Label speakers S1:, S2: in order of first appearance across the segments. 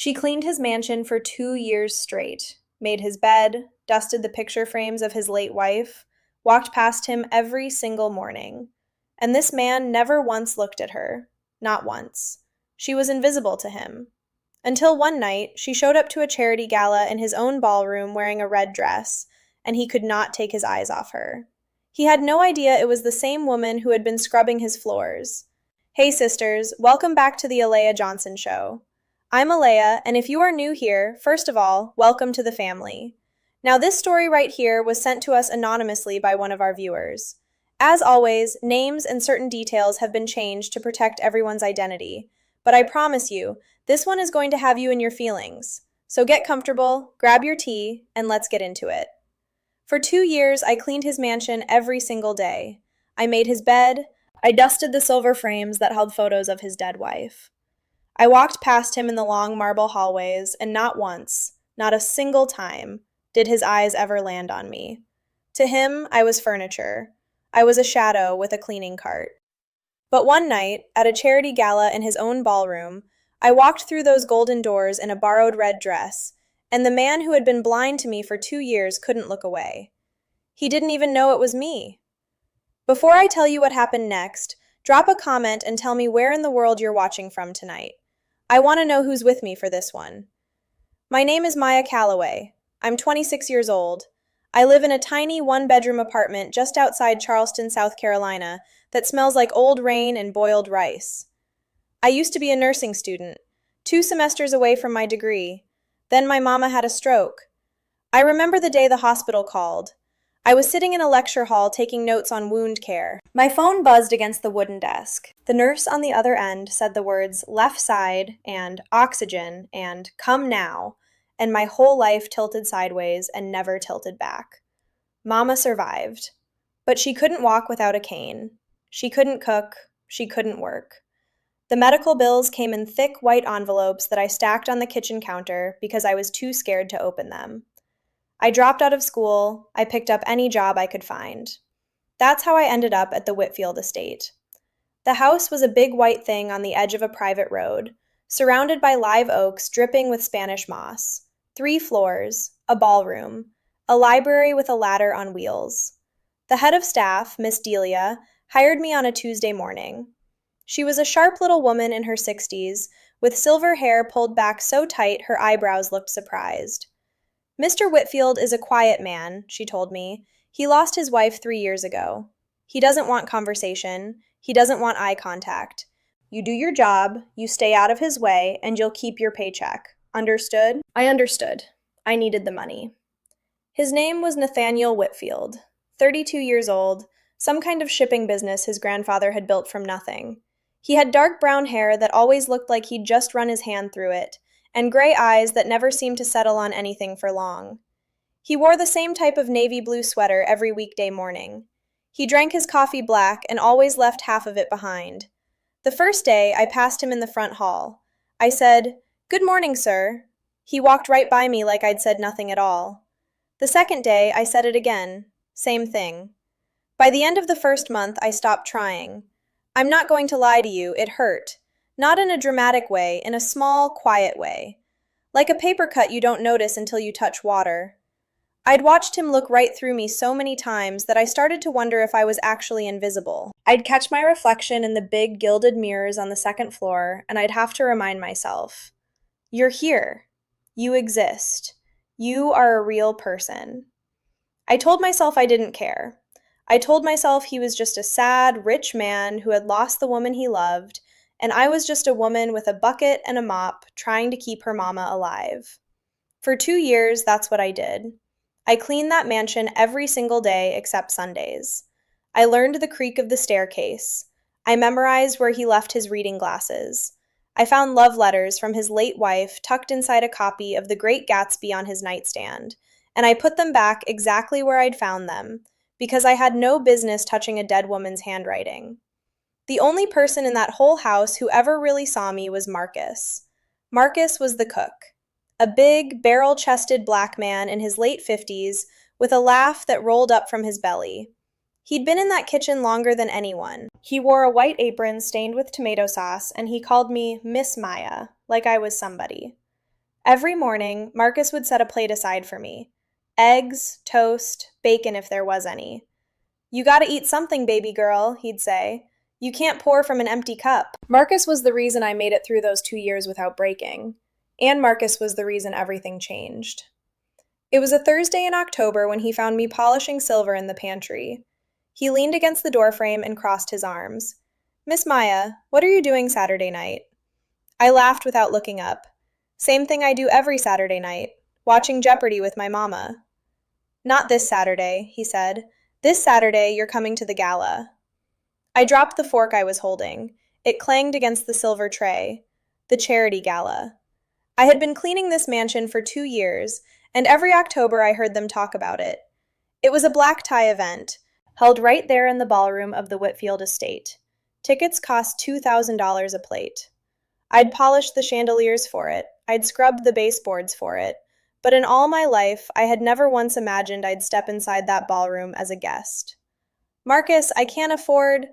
S1: She cleaned his mansion for 2 years straight, made his bed, dusted the picture frames of his late wife, walked past him every single morning. And this man never once looked at her. Not once. She was invisible to him. Until one night, she showed up to a charity gala in his own ballroom wearing a red dress, and he could not take his eyes off her. He had no idea it was the same woman who had been scrubbing his floors. Hey sisters, welcome back to the Alea Johnson Show. I'm Alea, and if you are new here, first of all, welcome to the family. Now this story right here was sent to us anonymously by one of our viewers. As always, names and certain details have been changed to protect everyone's identity, but I promise you, this one is going to have you in your feelings. So get comfortable, grab your tea, and let's get into it. For 2 years, I cleaned his mansion every single day. I made his bed. I dusted the silver frames that held photos of his dead wife. I walked past him in the long marble hallways, and not once, not a single time, did his eyes ever land on me. To him, I was furniture. I was a shadow with a cleaning cart. But one night, at a charity gala in his own ballroom, I walked through those golden doors in a borrowed red dress, and the man who had been blind to me for 2 years couldn't look away. He didn't even know it was me. Before I tell you what happened next, drop a comment and tell me where in the world you're watching from tonight. I want to know who's with me for this one. My name is Maya Calloway. I'm 26 years old. I live in a tiny one-bedroom apartment just outside Charleston, South Carolina, that smells like old rain and boiled rice. I used to be a nursing student, 2 semesters away from my degree. Then my mama had a stroke. I remember the day the hospital called. I was sitting in a lecture hall taking notes on wound care. My phone buzzed against the wooden desk. The nurse on the other end said the words left side and oxygen and come now, and my whole life tilted sideways and never tilted back. Mama survived, but she couldn't walk without a cane. She couldn't cook. She couldn't work. The medical bills came in thick white envelopes that I stacked on the kitchen counter because I was too scared to open them. I dropped out of school. I picked up any job I could find. That's how I ended up at the Whitfield estate. The house was a big white thing on the edge of a private road, surrounded by live oaks dripping with Spanish moss. 3 floors, a ballroom, a library with a ladder on wheels. The head of staff, Miss Delia, hired me on a Tuesday morning. She was a sharp little woman in her 60s, with silver hair pulled back so tight her eyebrows looked surprised. Mr. Whitfield is a quiet man, she told me. He lost his wife 3 years ago. He doesn't want conversation. He doesn't want eye contact. You do your job, you stay out of his way, and you'll keep your paycheck. Understood? I understood. I needed the money. His name was Nathaniel Whitfield, 32 years old, some kind of shipping business his grandfather had built from nothing. He had dark brown hair that always looked like he'd just run his hand through it, and gray eyes that never seemed to settle on anything for long. He wore the same type of navy blue sweater every weekday morning. He drank his coffee black and always left half of it behind. The first day, I passed him in the front hall. I said, "Good morning, sir." He walked right by me like I'd said nothing at all. The second day, I said it again. Same thing. By the end of the first month, I stopped trying. I'm not going to lie to you, it hurt. Not in a dramatic way, in a small, quiet way. Like a paper cut you don't notice until you touch water. I'd watched him look right through me so many times that I started to wonder if I was actually invisible. I'd catch my reflection in the big gilded mirrors on the second floor, and I'd have to remind myself, "You're here. You exist. You are a real person." I told myself I didn't care. I told myself he was just a sad, rich man who had lost the woman he loved, and I was just a woman with a bucket and a mop trying to keep her mama alive. For 2 years, that's what I did. I cleaned that mansion every single day except Sundays. I learned the creak of the staircase. I memorized where he left his reading glasses. I found love letters from his late wife tucked inside a copy of The Great Gatsby on his nightstand, and I put them back exactly where I'd found them, because I had no business touching a dead woman's handwriting. The only person in that whole house who ever really saw me was Marcus. Marcus was the cook. A big, barrel-chested black man in his late 50s with a laugh that rolled up from his belly. He'd been in that kitchen longer than anyone. He wore a white apron stained with tomato sauce, and he called me Miss Maya, like I was somebody. Every morning, Marcus would set a plate aside for me. Eggs, toast, bacon if there was any. "You gotta eat something, baby girl," he'd say. "You can't pour from an empty cup." Marcus was the reason I made it through those 2 years without breaking. And Marcus was the reason everything changed. It was a Thursday in October when he found me polishing silver in the pantry. He leaned against the doorframe and crossed his arms. "Miss Maya, what are you doing Saturday night?" I laughed without looking up. "Same thing I do every Saturday night, watching Jeopardy with my mama." "Not this Saturday," he said. "This Saturday, you're coming to the gala." I dropped the fork I was holding. It clanged against the silver tray. The charity gala. I had been cleaning this mansion for 2 years, and every October I heard them talk about it. It was a black tie event, held right there in the ballroom of the Whitfield estate. Tickets cost $2,000 a plate. I'd polished the chandeliers for it, I'd scrubbed the baseboards for it, but in all my life, I had never once imagined I'd step inside that ballroom as a guest. "Marcus, I can't afford—"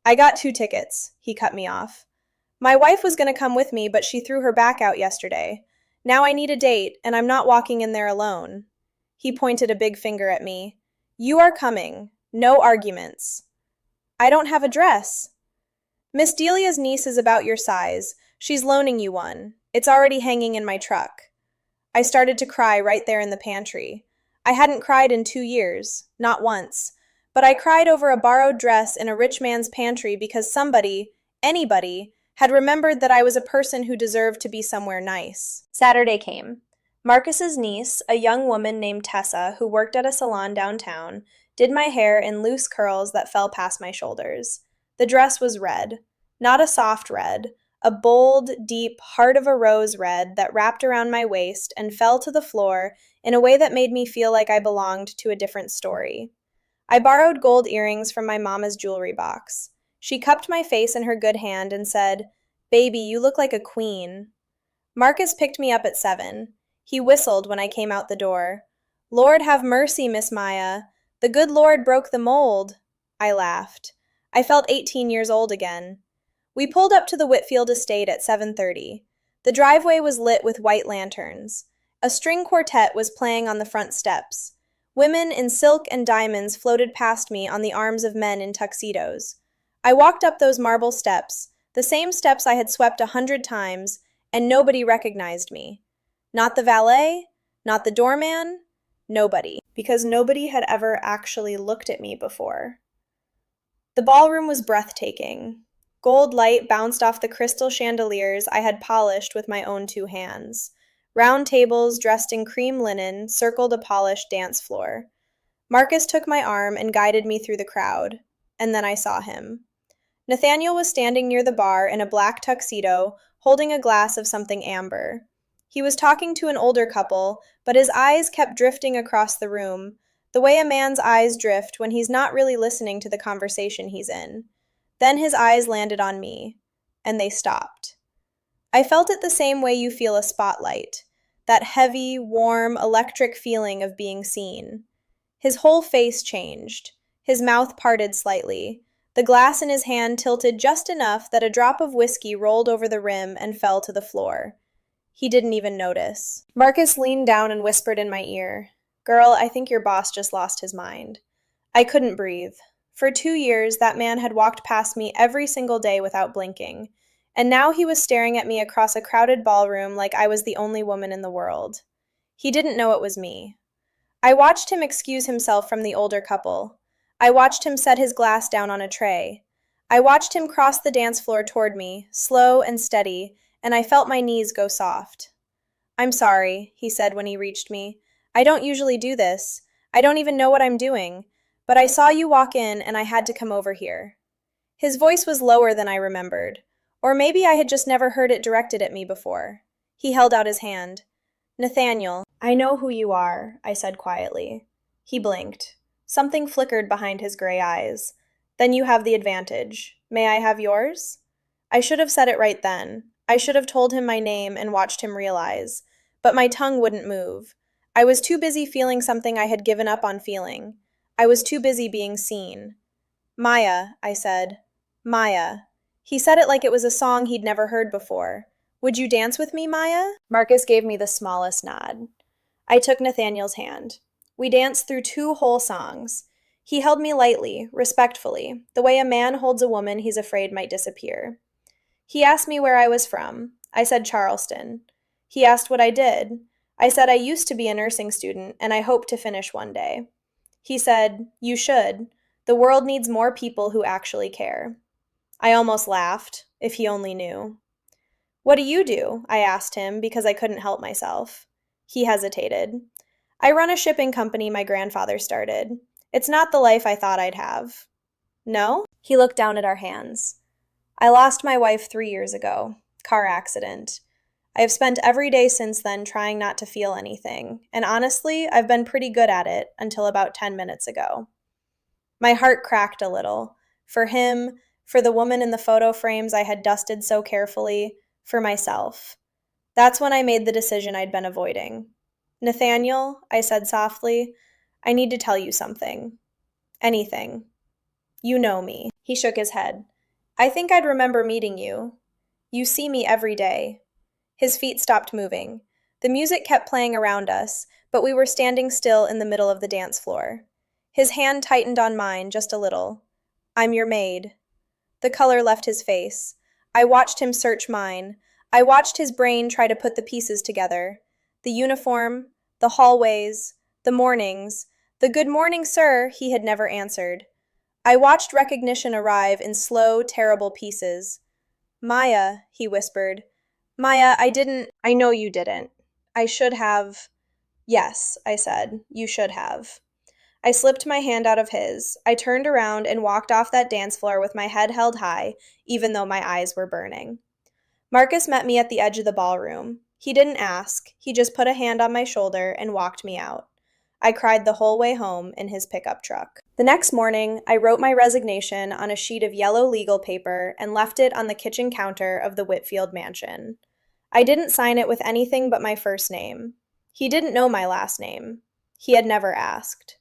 S1: "I got 2 tickets," he cut me off. "My wife was going to come with me, but she threw her back out yesterday. Now I need a date, and I'm not walking in there alone." He pointed a big finger at me. "You are coming. No arguments." "I don't have a dress." "Miss Delia's niece is about your size. She's loaning you one. It's already hanging in my truck." I started to cry right there in the pantry. I hadn't cried in 2 years, not once. But I cried over a borrowed dress in a rich man's pantry because somebody, anybody, had remembered that I was a person who deserved to be somewhere nice. Saturday came. Marcus's niece, a young woman named Tessa who worked at a salon downtown, did my hair in loose curls that fell past my shoulders. The dress was red. Not a soft red. A bold, deep, heart-of-a-rose red that wrapped around my waist and fell to the floor in a way that made me feel like I belonged to a different story. I borrowed gold earrings from my mama's jewelry box. She cupped my face in her good hand and said, "Baby, you look like a queen." Marcus picked me up at 7. He whistled when I came out the door. "Lord have mercy, Miss Maya. The good Lord broke the mold." I laughed. I felt 18 years old again. We pulled up to the Whitfield estate at 7:30. The driveway was lit with white lanterns. A string quartet was playing on the front steps. Women in silk and diamonds floated past me on the arms of men in tuxedos. I walked up those marble steps, the same steps I had swept 100 times, and nobody recognized me. Not the valet, not the doorman, nobody. Because nobody had ever actually looked at me before. The ballroom was breathtaking. Gold light bounced off the crystal chandeliers I had polished with my own 2 hands. Round tables dressed in cream linen circled a polished dance floor. Marcus took my arm and guided me through the crowd, and then I saw him. Nathaniel was standing near the bar in a black tuxedo, holding a glass of something amber. He was talking to an older couple, but his eyes kept drifting across the room, the way a man's eyes drift when he's not really listening to the conversation he's in. Then his eyes landed on me, and they stopped. I felt it the same way you feel a spotlight, that heavy, warm, electric feeling of being seen. His whole face changed. His mouth parted slightly. The glass in his hand tilted just enough that a drop of whiskey rolled over the rim and fell to the floor. He didn't even notice. Marcus leaned down and whispered in my ear, "Girl, I think your boss just lost his mind." I couldn't breathe. For 2 years, that man had walked past me every single day without blinking, and now he was staring at me across a crowded ballroom like I was the only woman in the world. He didn't know it was me. I watched him excuse himself from the older couple. I watched him set his glass down on a tray. I watched him cross the dance floor toward me, slow and steady, and I felt my knees go soft. "I'm sorry," he said when he reached me. "I don't usually do this. I don't even know what I'm doing. But I saw you walk in and I had to come over here." His voice was lower than I remembered. Or maybe I had just never heard it directed at me before. He held out his hand. "Nathaniel, I know who you are," I said quietly. He blinked. Something flickered behind his gray eyes. "Then you have the advantage. May I have yours?" I should have said it right then. I should have told him my name and watched him realize. But my tongue wouldn't move. I was too busy feeling something I had given up on feeling. I was too busy being seen. "Maya," I said. "Maya." He said it like it was a song he'd never heard before. Would you dance with me, Maya? Marcus gave me the smallest nod. I took Nathaniel's hand. We danced through 2 whole songs. He held me lightly, respectfully, the way a man holds a woman he's afraid might disappear. He asked me where I was from. I said Charleston. He asked what I did. I said I used to be a nursing student, and I hope to finish one day. He said, "You should. The world needs more people who actually care." I almost laughed, if he only knew. "What do you do?" I asked him because I couldn't help myself. He hesitated. "I run a shipping company my grandfather started. It's not the life I thought I'd have." "No?" He looked down at our hands. "I lost my wife 3 years ago. Car accident. I have spent every day since then trying not to feel anything, and honestly, I've been pretty good at it until about 10 minutes ago." My heart cracked a little. For him, for the woman in the photo frames I had dusted so carefully, for myself. That's when I made the decision I'd been avoiding. "Nathaniel," I said softly, "I need to tell you something. Anything. You know me." He shook his head. "I think I'd remember meeting you. You see me every day." His feet stopped moving. The music kept playing around us, but we were standing still in the middle of the dance floor. His hand tightened on mine just a little. "I'm your maid." The color left his face. I watched him search mine. I watched his brain try to put the pieces together. The uniform, the hallways, the mornings, the "good morning, sir" he had never answered. I watched recognition arrive in slow, terrible pieces. "Maya," he whispered. "Maya, I know you didn't. I should have." "Yes," I said, "you should have." I slipped my hand out of his. I turned around and walked off that dance floor with my head held high, even though my eyes were burning. Marcus met me at the edge of the ballroom. He didn't ask. He just put a hand on my shoulder and walked me out. I cried the whole way home in his pickup truck. The next morning, I wrote my resignation on a sheet of yellow legal paper and left it on the kitchen counter of the Whitfield mansion. I didn't sign it with anything but my first name. He didn't know my last name. He had never asked.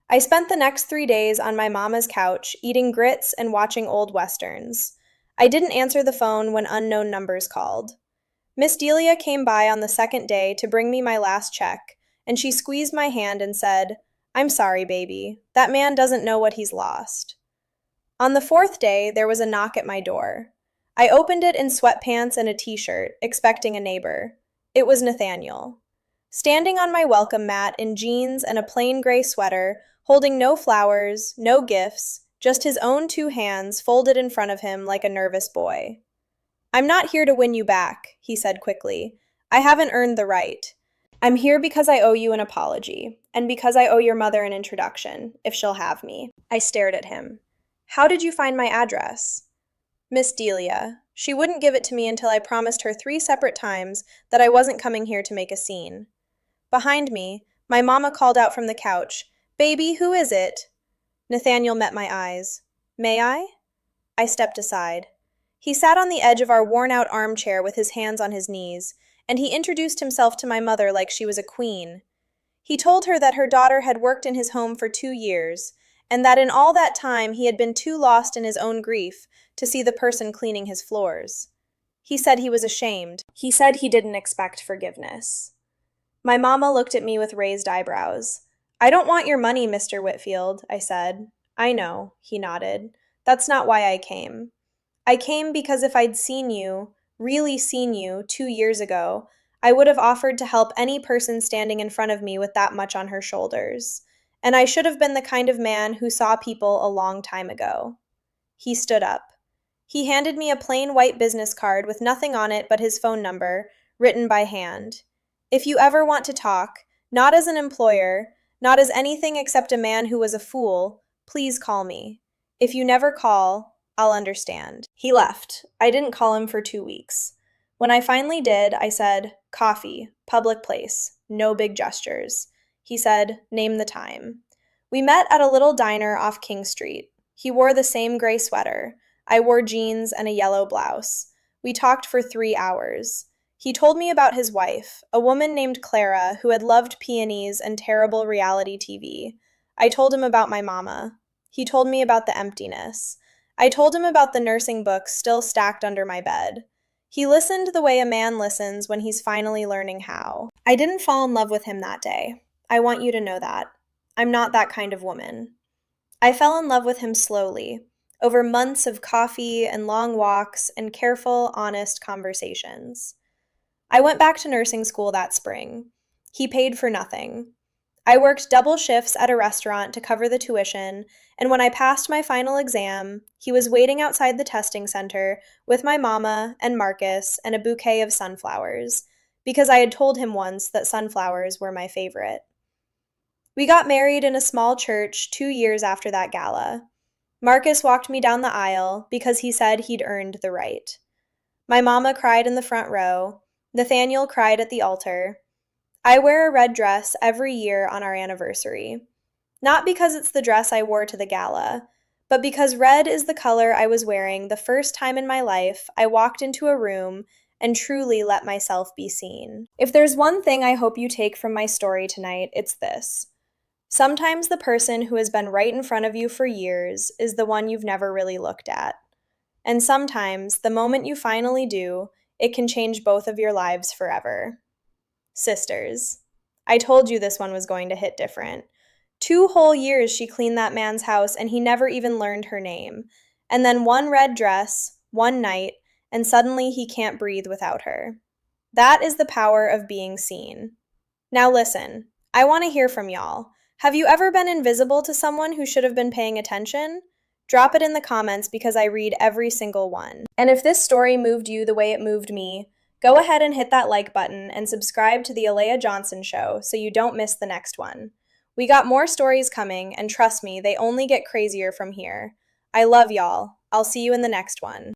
S1: I spent the next 3 days on my mama's couch, eating grits and watching old westerns. I didn't answer the phone when unknown numbers called. Miss Delia came by on the second day to bring me my last check, and she squeezed my hand and said, "I'm sorry, baby. That man doesn't know what he's lost." On the 4th day, there was a knock at my door. I opened it in sweatpants and a t-shirt, expecting a neighbor. It was Nathaniel. Standing on my welcome mat in jeans and a plain gray sweater, holding no flowers, no gifts, just his own 2 hands folded in front of him like a nervous boy. "I'm not here to win you back," he said quickly. "I haven't earned the right. I'm here because I owe you an apology, and because I owe your mother an introduction, if she'll have me." I stared at him. "How did you find my address?" "Miss Delia. She wouldn't give it to me until I promised her 3 separate times that I wasn't coming here to make a scene." Behind me, my mama called out from the couch, "Baby, who is it?" Nathaniel met my eyes. "May I?" I stepped aside. He sat on the edge of our worn-out armchair with his hands on his knees, and he introduced himself to my mother like she was a queen. He told her that her daughter had worked in his home for 2 years, and that in all that time he had been too lost in his own grief to see the person cleaning his floors. He said he was ashamed. He said he didn't expect forgiveness. My mama looked at me with raised eyebrows. "I don't want your money, Mr. Whitfield," I said. "I know," he nodded. "That's not why I came. I came because if I'd seen you, really seen you, 2 years ago, I would have offered to help any person standing in front of me with that much on her shoulders. And I should have been the kind of man who saw people a long time ago." He stood up. He handed me a plain white business card with nothing on it but his phone number, written by hand. "If you ever want to talk, not as an employer, not as anything except a man who was a fool, please call me. If you never call, I'll understand." He left. I didn't call him for 2 weeks. When I finally did, I said, "Coffee, public place, no big gestures." He said, "Name the time." We met at a little diner off King Street. He wore the same gray sweater. I wore jeans and a yellow blouse. We talked for 3 hours. He told me about his wife, a woman named Clara who had loved peonies and terrible reality TV. I told him about my mama. He told me about the emptiness. I told him about the nursing books still stacked under my bed. He listened the way a man listens when he's finally learning how. I didn't fall in love with him that day. I want you to know that. I'm not that kind of woman. I fell in love with him slowly, over months of coffee and long walks and careful, honest conversations. I went back to nursing school that spring. He paid for nothing. I worked double shifts at a restaurant to cover the tuition, and when I passed my final exam, he was waiting outside the testing center with my mama and Marcus and a bouquet of sunflowers, because I had told him once that sunflowers were my favorite. We got married in a small church 2 years after that gala. Marcus walked me down the aisle because he said he'd earned the right. My mama cried in the front row. Nathaniel cried at the altar. I wear a red dress every year on our anniversary. Not because it's the dress I wore to the gala, but because red is the color I was wearing the first time in my life I walked into a room and truly let myself be seen. If there's one thing I hope you take from my story tonight, it's this. Sometimes the person who has been right in front of you for years is the one you've never really looked at. And sometimes, the moment you finally do, it can change both of your lives forever. Sisters. I told you this one was going to hit different. 2 whole years she cleaned that man's house and he never even learned her name. And then one red dress, one night, and suddenly he can't breathe without her. That is the power of being seen. Now listen, I want to hear from y'all. Have you ever been invisible to someone who should have been paying attention? Drop it in the comments because I read every single one. And if this story moved you the way it moved me, go ahead and hit that like button and subscribe to the Alea Johnson Show so you don't miss the next one. We got more stories coming, and trust me, they only get crazier from here. I love y'all. I'll see you in the next one.